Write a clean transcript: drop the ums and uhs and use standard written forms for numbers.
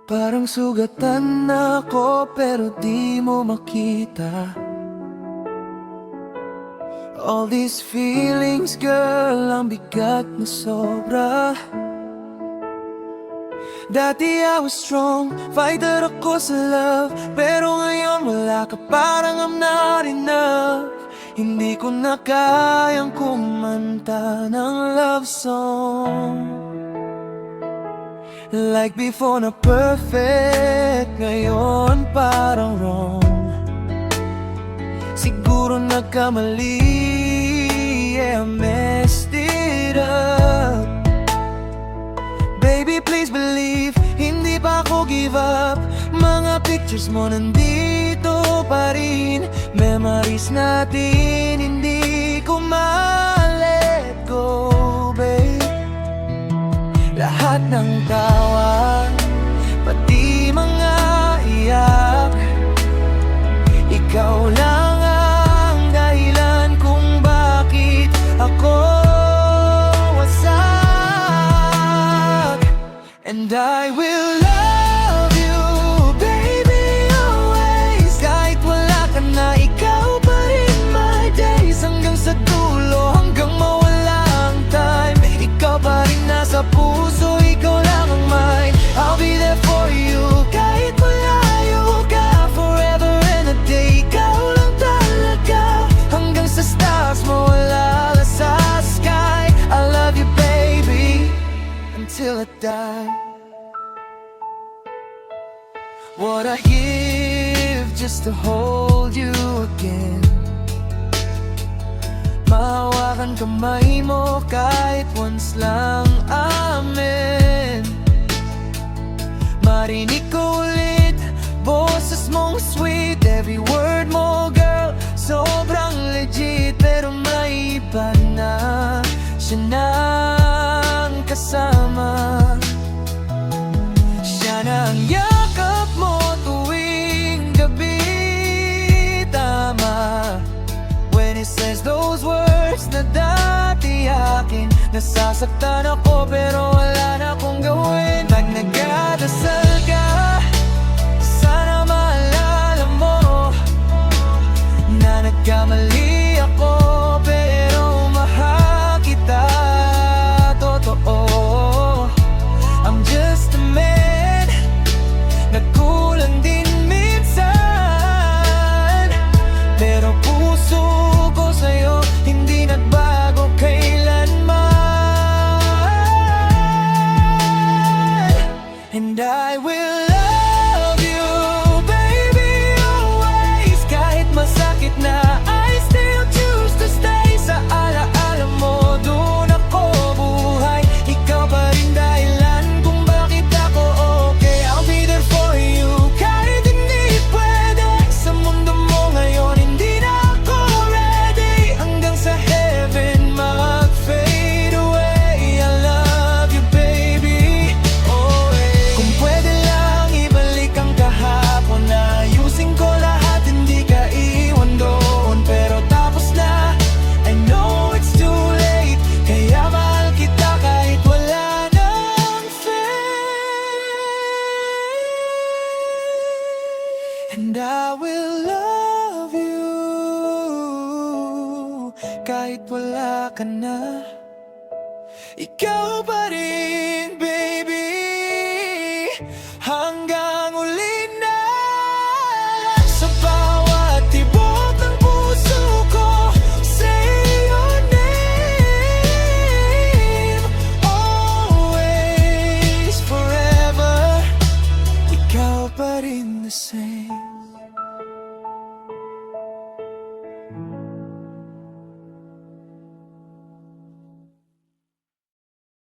Parang sugatan na ako pero di mo makita. All these feelings, girl, ang bigat na sobra. Dati I was strong, fighter ako sa love, pero ngayon wala ka, parang I'm not enough. Hindi ko na kayang kumanta ng love song. Like before na perfect, ngayon parang wrong. Siguro nagkamali, yeah, I messed it up. Baby, please believe, hindi pa ako give up. Mga pictures mo nandito pa rin, memories natin, hindi ko ma-let go, babe. Lahat ng tawa, pati mga iyak, ikaw lang ang dahilan kung bakit ako wasak. And I will love you, baby, always. Kahit wala ka na, ikaw pa rin my days. Hanggang sa dulo, hanggang mawala ang time, ikaw pa rin nasa puso, ikaw lang ang mine. I'll be there for you, kahit malayo ka, forever and a day. Ikaw lang talaga, hanggang sa stars mawala sa sky. I love you, baby, until I die. What I give just to hold you again. Mahawakan kamay mo kahit once lang, amen. Marinig ko ulit boses mong sweet, every word mo, girl, sobrang legit. Pero may iba na, siya nang kasama. Siya nang yakap mo tuwing gabi, tama. When he says those words na dati akin, nasasaktan ako pero wala na akong gawin. Pag nagdadasal ka, sana maalala mo na nagkamali ako, pero mahal kita, totoo. I'm just a man, nagkulang din minsan, pero puso ko sa'yo hindi nagbago kailanman. And I will love you, baby, always. Kahit masakit na, I still choose to stay. Sa alaala mo, doon ako buhay. Ikaw pa rin dahilan kung bakit ako okay. I'll be there for you, kahit hindi pwede. Sa mundo mo ngayon, hindi na ako ready. Hanggang sa heaven mag-fade away. I love you, baby, always. Kung pwede lang ibalik ang kahapon, na ayusin ko lahat, hindi ka iwan doon. Pero tapos na, I know it's too late. Kaya mahal kita kahit wala nang fate. And I will love you kahit wala ka na, ikaw pa rin, baby, hanggang uli na. Sa bawat tibok ng puso ko, say your name. Always, forever, ikaw pa rin the same.